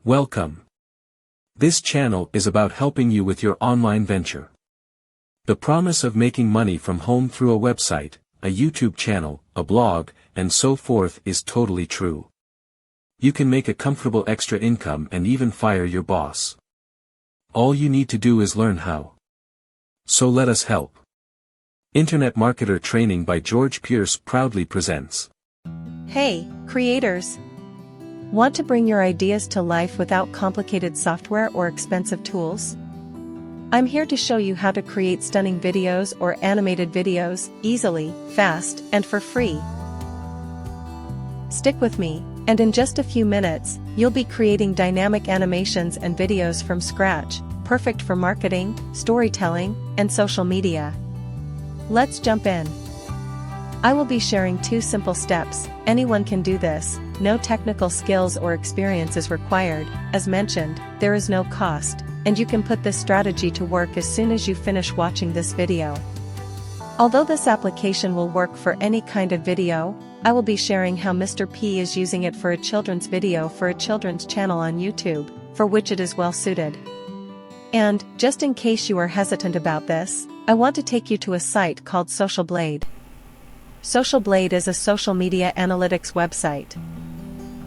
Welcome. This channel is about helping you with your online venture. The promise of making money from home through a website, a YouTube channel, a blog, and so forth is totally true. You can make a comfortable extra income and even fire your boss. All you need to do is learn how. So let us help. Internet Marketer Training by George Pierce proudly presents. Hey, creators! Want to bring your ideas to life without complicated software or expensive tools? I'm here to show you how to create stunning videos or animated videos, easily, fast, and for free. Stick with me, and in just a few minutes, you'll be creating dynamic animations and videos from scratch, perfect for marketing, storytelling, and social media. Let's jump in. I will be sharing 2 simple steps. Anyone can do this, no technical skills or experience is required. As mentioned, there is no cost, and you can put this strategy to work as soon as you finish watching this video. Although this application will work for any kind of video, I will be sharing how Mr. P is using it for a children's video for a children's channel on YouTube, for which it is well suited. And, just in case you are hesitant about this, I want to take you to a site called Social Blade. Social Blade is a social media analytics website.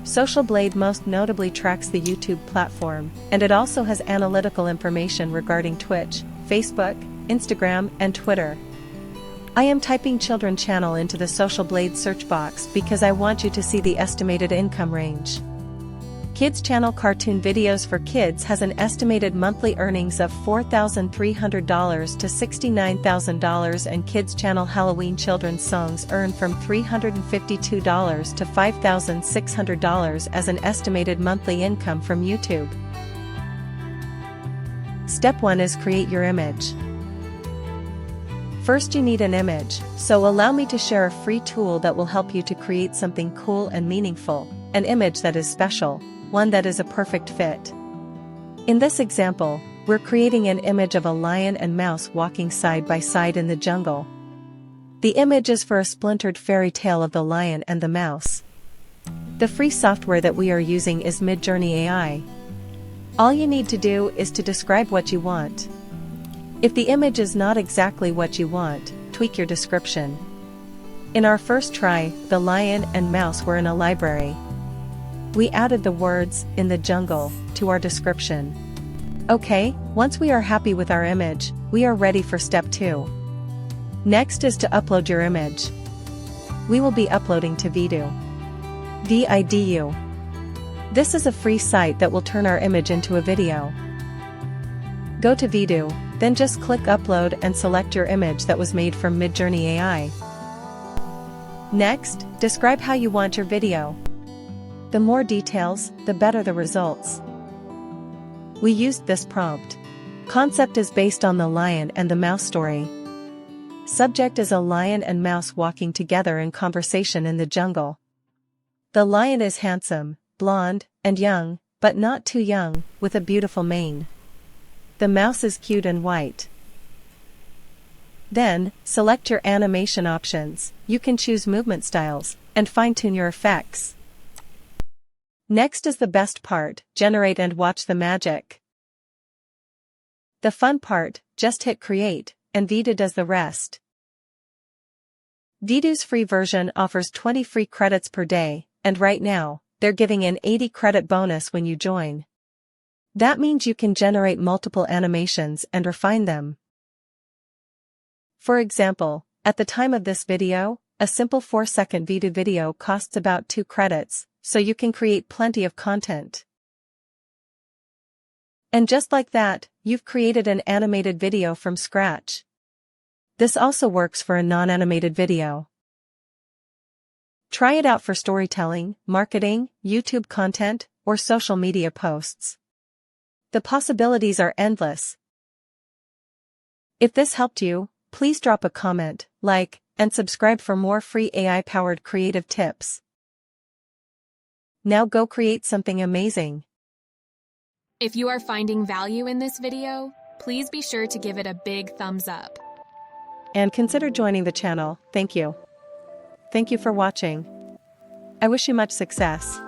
Social Blade most notably tracks the YouTube platform, and it also has analytical information regarding Twitch, Facebook, Instagram, and Twitter. I am typing Children Channel into the Social Blade search box because I want you to see the estimated income range. Kids Channel Cartoon Videos for Kids has an estimated monthly earnings of $4,300 to $69,000, and Kids Channel Halloween Children's Songs earn from $352 to $5,600 as an estimated monthly income from YouTube. Step 1 is create your image. First you need an image, so allow me to share a free tool that will help you to create something cool and meaningful, an image that is special, one that is a perfect fit. In this example, we're creating an image of a lion and mouse walking side by side in the jungle. The image is for a splintered fairy tale of the lion and the mouse. The free software that we are using is MidJourney AI. All you need to do is to describe what you want. If the image is not exactly what you want, tweak your description. In our first try, the lion and mouse were in a library. We added the words, "in the jungle," to our description. Okay, once we are happy with our image, we are ready for step 2. Next is to upload your image. We will be uploading to Vidu. Vidu. This is a free site that will turn our image into a video. Go to Vidu, then just click upload and select your image that was made from MidJourney AI. Next, describe how you want your video. The more details, the better the results. We used this prompt. Concept is based on the lion and the mouse story. Subject is a lion and mouse walking together in conversation in the jungle. The lion is handsome, blonde, and young, but not too young, with a beautiful mane. The mouse is cute and white. Then, select your animation options. You can choose movement styles, and fine-tune your effects. Next is the best part, generate and watch the magic. The fun part, just hit create, and Vidu does the rest. Vidu's free version offers 20 free credits per day, and right now, they're giving an 80 credit bonus when you join. That means you can generate multiple animations and refine them. For example, at the time of this video, a simple 4-second Vidu video costs about 2 credits, so you can create plenty of content. And just like that, you've created an animated video from scratch. This also works for a non-animated video. Try it out for storytelling, marketing, YouTube content, or social media posts. The possibilities are endless. If this helped you, please drop a comment, like, and subscribe for more free AI-powered creative tips. Now go create something amazing. If you are finding value in this video, please be sure to give it a big thumbs up. And consider joining the channel. Thank you. Thank you for watching. I wish you much success.